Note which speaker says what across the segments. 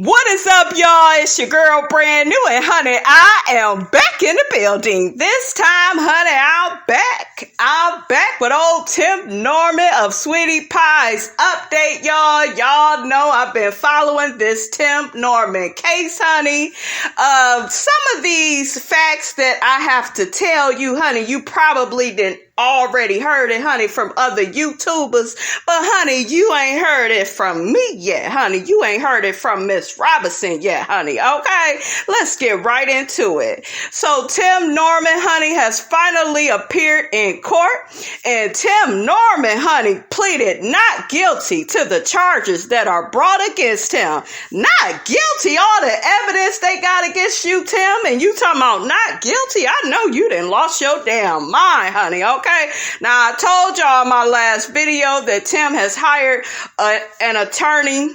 Speaker 1: What is up, y'all? It's your girl, Brand New, and honey, I am back in the building. This time, honey, I'm back with old Tim Norman of Sweetie Pie's update, y'all. Y'all know I've been following this Tim Norman case, honey. Some of these facts that I have to tell you, honey, you probably didn't already heard it, honey, from other YouTubers, but honey, you ain't heard it from me yet, honey. You ain't heard it from Miss Robinson yet, honey. Okay, let's get right into it. So Tim Norman, honey, has finally appeared in court, and Tim Norman, honey, pleaded not guilty to the charges that are brought against him. Not guilty. All the evidence they got against you, Tim, and you talking about not guilty? I know you done lost your damn mind, honey. Okay. Now, I told y'all in my last video that Tim has hired an attorney,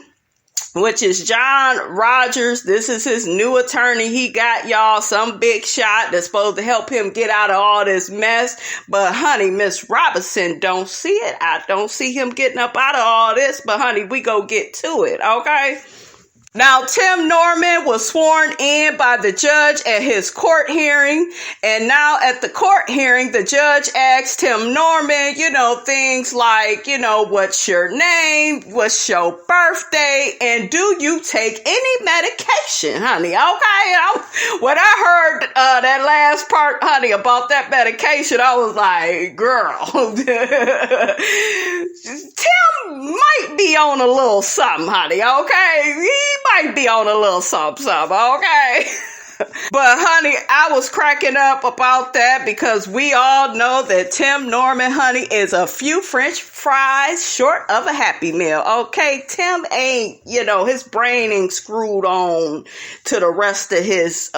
Speaker 1: which is John Rogers. This is his new attorney. He got, y'all, some big shot that's supposed to help him get out of all this mess. But, honey, Miss Robinson don't see it. I don't see him getting up out of all this. But, honey, we go get to it, okay? Now, Tim Norman was sworn in by the judge at his court hearing, and now at the court hearing, the judge asked Tim Norman, things like, what's your name, what's your birthday, and do you take any medication, honey? Okay, when I heard that last part, honey, about that medication, I was like, girl, Tim might be on a little something, honey, okay? He might be on a little something, okay? But, honey, I was cracking up about that because we all know that Tim Norman, honey, is a few French fries short of a Happy Meal, okay? Tim ain't, his brain ain't screwed on to the rest of his,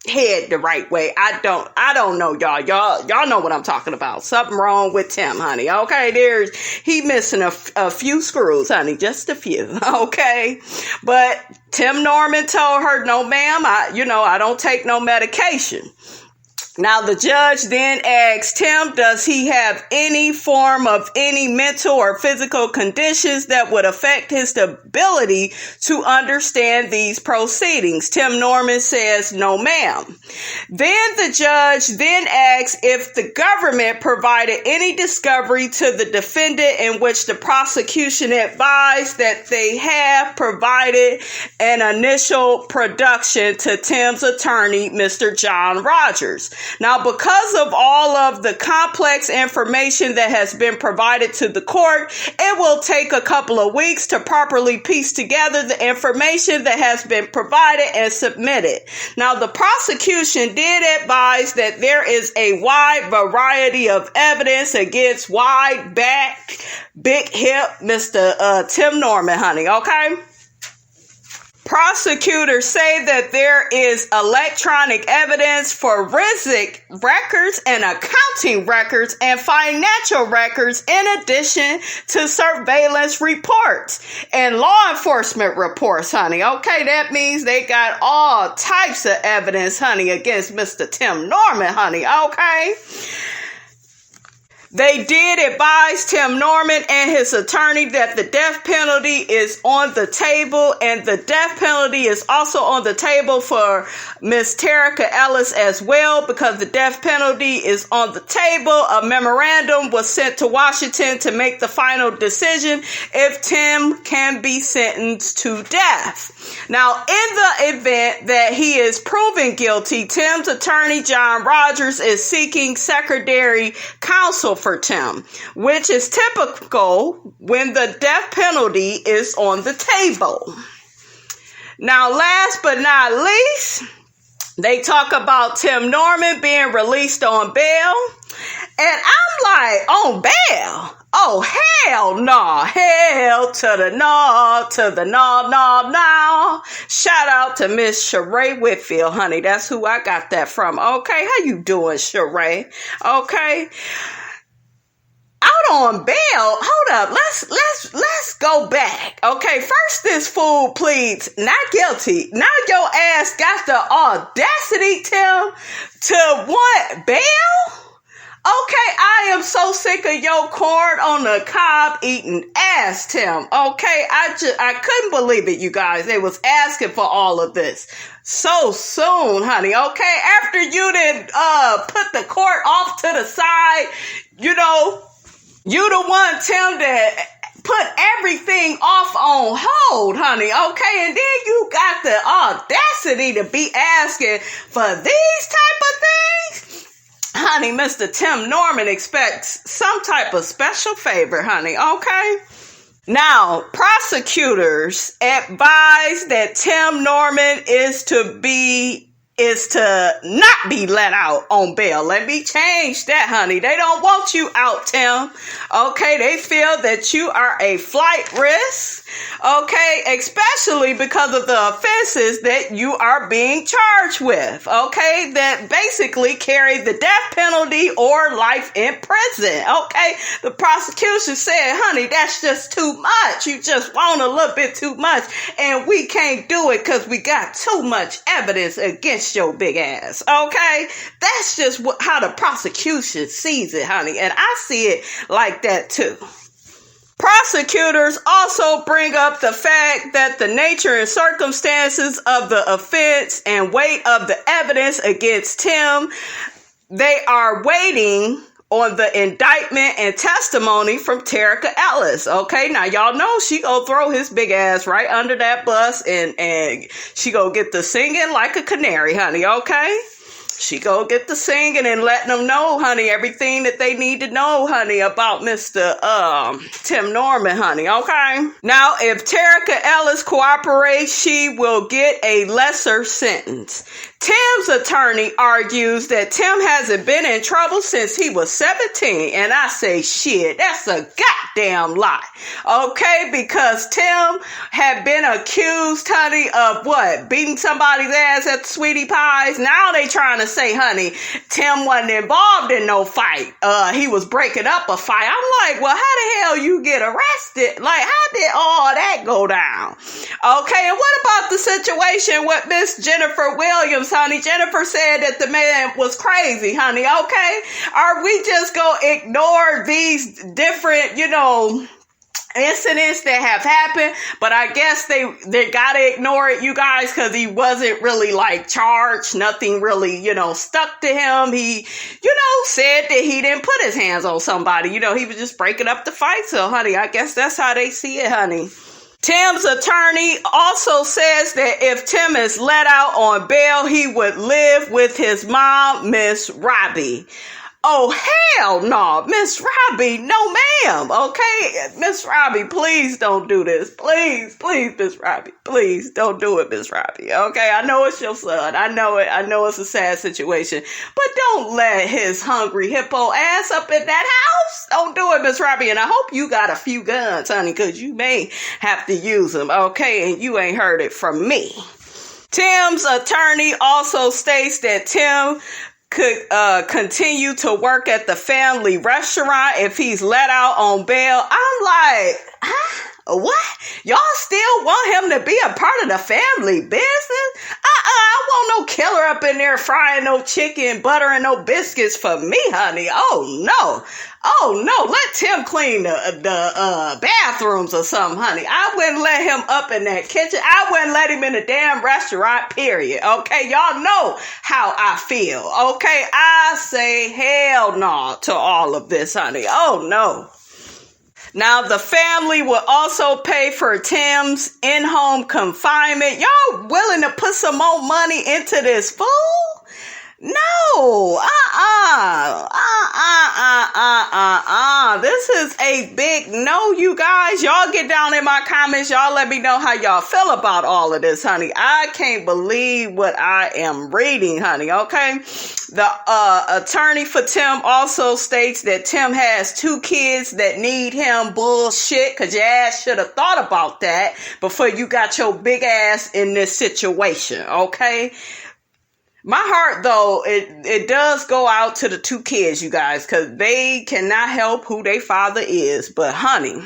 Speaker 1: head the right way. I don't know, y'all know what I'm talking about. Something wrong with Tim, honey. Okay, he missing a few screws, honey, just a few. Okay, but Tim Norman told her, no, ma'am, I don't take no medication. Now, the judge then asked Tim, does he have any form of any mental or physical conditions that would affect his ability to understand these proceedings? Tim Norman says, no, ma'am. Then the judge then asks if the government provided any discovery to the defendant in which the prosecution advised that they have provided an initial production to Tim's attorney, Mr. John Rogers. Now, because of all of the complex information that has been provided to the court, it will take a couple of weeks to properly piece together the information that has been provided and submitted. Now, the prosecution did advise that there is a wide variety of evidence against wide back, big hip, Mr. Tim Norman, honey, okay? Prosecutors say that there is electronic evidence, forensic records, and accounting records, and financial records, in addition to surveillance reports and law enforcement reports, honey. Okay, that means they got all types of evidence, honey, against Mr. Tim Norman, honey. Okay. They did advise Tim Norman and his attorney that the death penalty is on the table, and the death penalty is also on the table for Miss Terica Ellis as well, because the death penalty is on the table. A memorandum was sent to Washington to make the final decision if Tim can be sentenced to death. Now, in the event that he is proven guilty, Tim's attorney, John Rogers, is seeking secondary counsel for Tim, which is typical when the death penalty is on the table. Now, last but not least, they talk about Tim Norman being released on bail. And I'm like, on bail? Oh, hell no. Hell to the no, to the no. Shout out to Miss Sheree Whitfield, honey. That's who I got that from. Okay, how you doing, Sheree? Okay. Out on bail. Hold up. Let's go back. Okay, first this fool pleads not guilty. Now your ass got the audacity, Tim, to want bail? Okay, I am so sick of your corn on the cob eating ass, Tim. Okay, I couldn't believe it, you guys. They was asking for all of this so soon, honey. Okay, after you did put the court off to the side, you know, you the one, Tim, that put everything off on hold, honey. Okay, and then you got the audacity to be asking for these type of things. Honey, Mr. Tim Norman expects some type of special favor, honey, okay? Now, prosecutors advise that Tim Norman is to not be let out on bail. Let me change that, honey. They don't want you out, Tim. Okay, they feel that you are a flight risk. Okay, especially because of the offenses that you are being charged with. Okay, that basically carry the death penalty or life in prison. Okay, the prosecution said, honey, that's just too much. You just want a little bit too much, and we can't do it because we got too much evidence against your big ass. Okay, that's just how the prosecution sees it, honey, and I see it like that too. Prosecutors also bring up the fact that the nature and circumstances of the offense and weight of the evidence against Tim, they are waiting on the indictment and testimony from Terica Ellis. Okay, now y'all know she gonna throw his big ass right under that bus and she gonna get to singing like a canary, honey, okay? She go get the singing and letting them know, honey, everything that they need to know, honey, about Mr. Tim Norman, honey, okay? Now, if Terica Ellis cooperates, she will get a lesser sentence. Tim's attorney argues that Tim hasn't been in trouble since he was 17, and I say, shit, that's a goddamn lie, okay? Because Tim had been accused, honey, of what? Beating somebody's ass at the Sweetie Pies? Now they trying to say, honey, Tim wasn't involved in no fight. He was breaking up a fight. I'm like, well, how the hell you get arrested? Like, how did all that go down? Okay, and what about the situation with Miss Jennifer Williams, honey? Jennifer said that the man was crazy, honey, okay? Are we just gonna ignore these different, incidents that have happened? But I guess they gotta ignore it, you guys, because he wasn't really like charged. Nothing really, stuck to him. He, said that he didn't put his hands on somebody. He was just breaking up the fight. So, honey, I guess that's how they see it, honey. Tim's attorney also says that if Tim is let out on bail, he would live with his mom, Miss Robbie. Oh, hell no, Miss Robbie, no ma'am, okay? Miss Robbie, please don't do this. Please, Miss Robbie, please don't do it, Miss Robbie, okay? I know it's your son. I know it. I know it's a sad situation. But don't let his hungry hippo ass up in that house. Don't do it, Miss Robbie. And I hope you got a few guns, honey, because you may have to use them, okay? And you ain't heard it from me. Tim's attorney also states that Tim could continue to work at the family restaurant if he's let out on bail. I'm like, what? Y'all still want him to be a part of the family business? I want no killer up in there frying no chicken, buttering no biscuits for me, honey. Oh no, let Tim clean the bathrooms or something, honey. I wouldn't let him up in that kitchen. I wouldn't let him in the damn restaurant, period. Okay, y'all know how I feel. Okay, I say hell no to all of this, honey. Oh no. Now, the family will also pay for Tim's in-home confinement. Y'all willing to put some more money into this fool? No, this is a big no, you guys. Y'all get down in my comments. Y'all let me know how y'all feel about all of this, honey. I can't believe what I am reading, honey, okay? The attorney for Tim also states that Tim has 2 kids that need him. Bullshit, because your ass should have thought about that before you got your big ass in this situation, okay? My heart, though, it does go out to the 2 kids, you guys, because they cannot help who their father is. But, honey,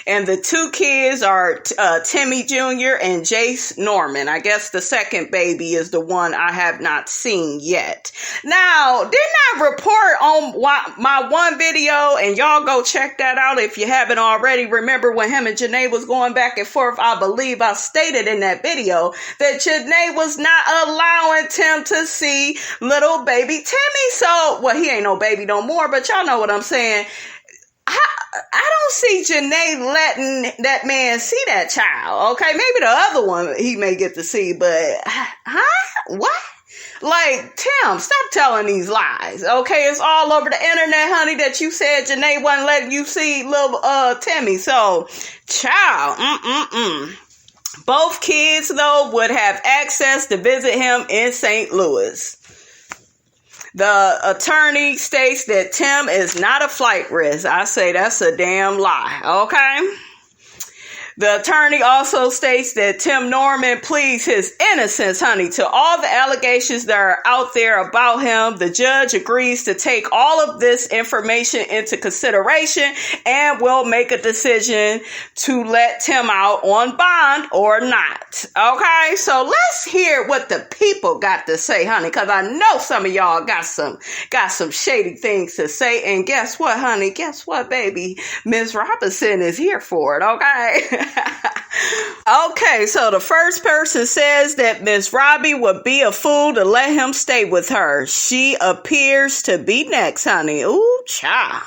Speaker 1: And the two kids are Timmy Jr. and Jace Norman. I guess the second baby is the one I have not seen yet. Now, didn't I report on my one video, and y'all go check that out if you haven't already. Remember when him and Janae was going back and forth? I believe I stated in that video that Janae was not allowing Tim to see little baby Timmy. So, well, he ain't no baby no more, but y'all know what I'm saying. I don't see Janae letting that man see that child. Okay, maybe the other one he may get to see, but what? Like, Tim, stop telling these lies. Okay, it's all over the internet, honey, that you said Janae wasn't letting you see little Timmy. So, child, Both kids, though, would have access to visit him in St. Louis. The attorney states that Tim is not a flight risk. I say that's a damn lie, okay? The attorney also states that Tim Norman pleads his innocence, honey, to all the allegations that are out there about him. The judge agrees to take all of this information into consideration and will make a decision to let Tim out on bond or not. Okay, so let's hear what the people got to say, honey, because I know some of y'all got some shady things to say. And guess what, honey? Guess what, baby? Ms. Robinson is here for it, okay? Okay, so the first person says that Miss Robbie would be a fool to let him stay with her. She appears to be next, honey. Ooh, child.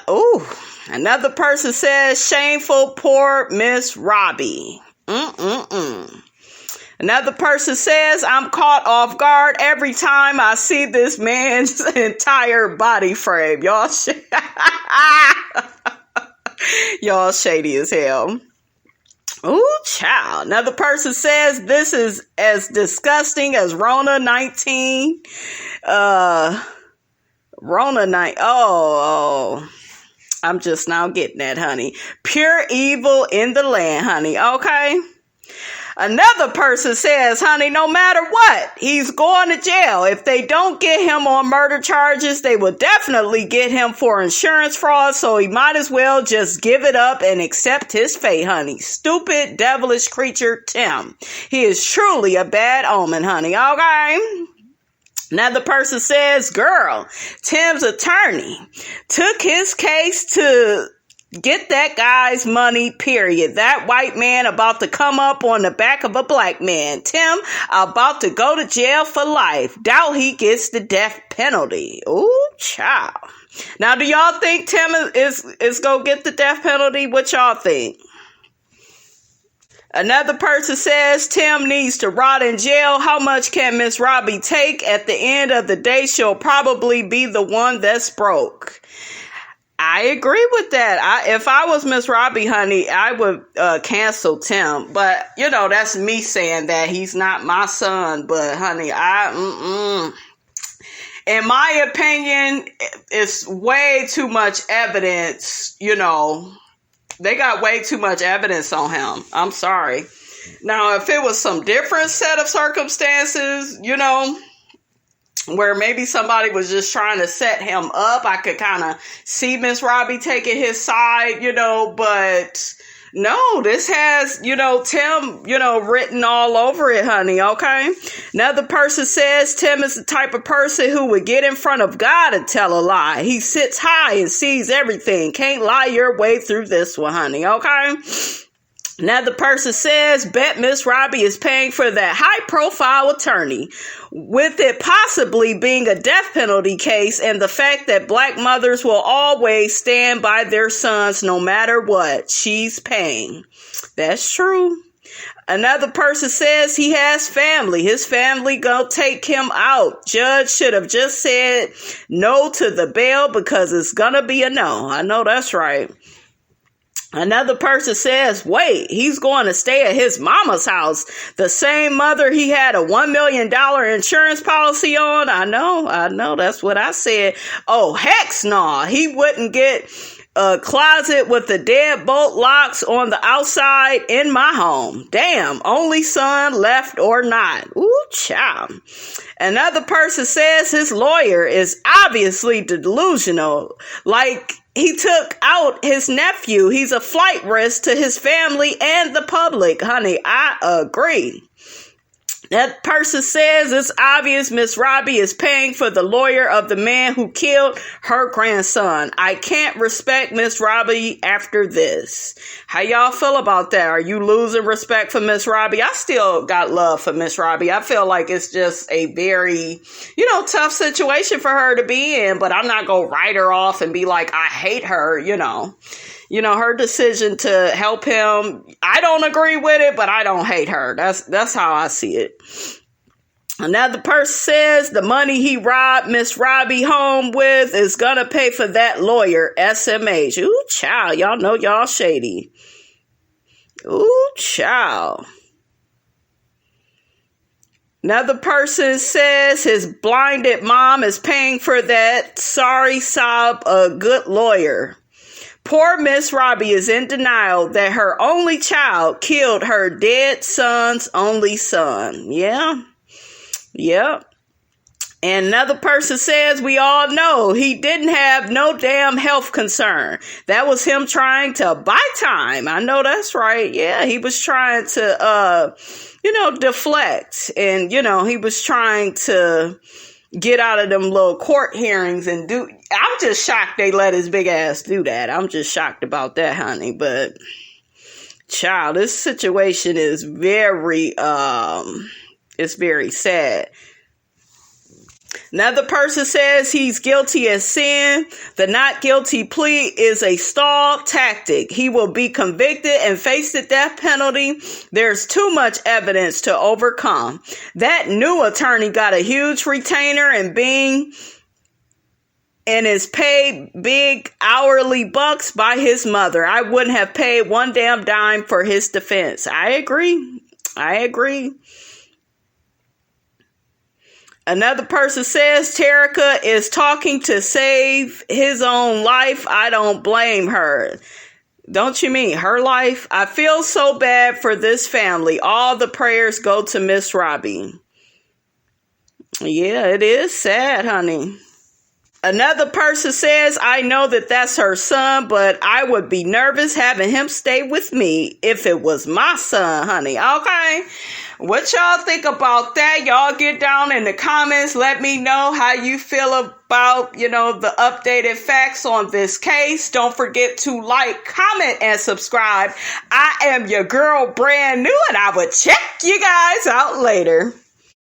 Speaker 1: Ooh. Another person says, shameful, poor Miss Robbie. Another person says, I'm caught off guard every time I see this man's entire body frame. Y'all shady as hell. Ooh, child. Another person says this is as disgusting as Rona 19. I'm just now getting that, honey. Pure evil in the land, honey. Okay. Another person says, honey, no matter what, he's going to jail. If they don't get him on murder charges, they will definitely get him for insurance fraud. So he might as well just give it up and accept his fate, honey. Stupid, devilish creature, Tim. He is truly a bad omen, honey. Okay. Another person says, girl, Tim's attorney took his case to get that guy's money, period. That white man about to come up on the back of a black man. Tim about to go to jail for life. Doubt he gets the death penalty. Ooh, child. Now, do y'all think Tim is gonna get the death penalty? What y'all think? Another person says Tim needs to rot in jail. How much can Miss Robbie take? At the end of the day, she'll probably be the one that's broke. I agree with that. If I was Miss Robbie, honey, I would cancel Tim. But, you know, that's me saying that. He's not my son. But, honey, in my opinion, it's way too much evidence. You know, they got way too much evidence on him. I'm sorry. Now, if it was some different set of circumstances, you know, where maybe somebody was just trying to set him up, I could kind of see Miss Robbie taking his side, you know, but no, this has, you know, Tim, you know, written all over it, honey, okay? Another person says Tim is the type of person who would get in front of God and tell a lie. He sits high and sees everything. Can't lie your way through this one, honey, okay? Another person says, bet Miss Robbie is paying for that high-profile attorney, with it possibly being a death penalty case and the fact that black mothers will always stand by their sons no matter what. She's paying. That's true. Another person says he has family. His family gonna take him out. Judge should have just said no to the bail because it's gonna be a no. I know that's right. Another person says, wait, he's going to stay at his mama's house. The same mother he had a $1 million insurance policy on. I know. That's what I said. Oh, heck no. He wouldn't get a closet with the deadbolt locks on the outside in my home. Damn, only son left or not. Ooh, child. Another person says his lawyer is obviously delusional. Like, he took out his nephew. He's a flight risk to his family and the public. Honey, I agree. That person says it's obvious Miss Robbie is paying for the lawyer of the man who killed her grandson. I can't respect Miss Robbie after this. How y'all feel about that? Are you losing respect for Miss Robbie? I still got love for Miss Robbie. I feel like it's just a very, tough situation for her to be in, but I'm not going to write her off and be like, I hate her, her decision to help him. I don't agree with it, but I don't hate her. That's how I see it. Another person says the money he robbed Miss Robbie home with is gonna pay for that lawyer, SMH. Ooh, child, y'all know y'all shady. Ooh, child. Another person says his blinded mom is paying for that. Sorry, sob, a good lawyer. Poor Miss Robbie is in denial that her only child killed her dead son's only son. Yeah. Yep. And another person says we all know he didn't have no damn health concern. That was him trying to buy time. I know that's right. Yeah, he was trying to, deflect. And, he was trying to get out of them little court hearings and do. I'm just shocked they let his big ass do that. I'm just shocked about that, honey. But child, this situation is very, it's very sad. Another person says he's guilty as sin. The not guilty plea is a stall tactic. He will be convicted and face the death penalty. There's too much evidence to overcome. That new attorney got a huge retainer and is paid big hourly bucks by his mother. I wouldn't have paid one damn dime for his defense. I agree. Another person says Terica is talking to save his own life. I don't blame her. Don't you mean her life? I feel so bad for this family. All the prayers go to Miss Robbie. Yeah, it is sad, honey. Another person says, I know that that's her son, but I would be nervous having him stay with me if it was my son, honey. Okay. What y'all think about that? Y'all get down in the comments. Let me know how you feel about, the updated facts on this case. Don't forget to like, comment, and subscribe. I am your girl, brand new, and I will check you guys out later.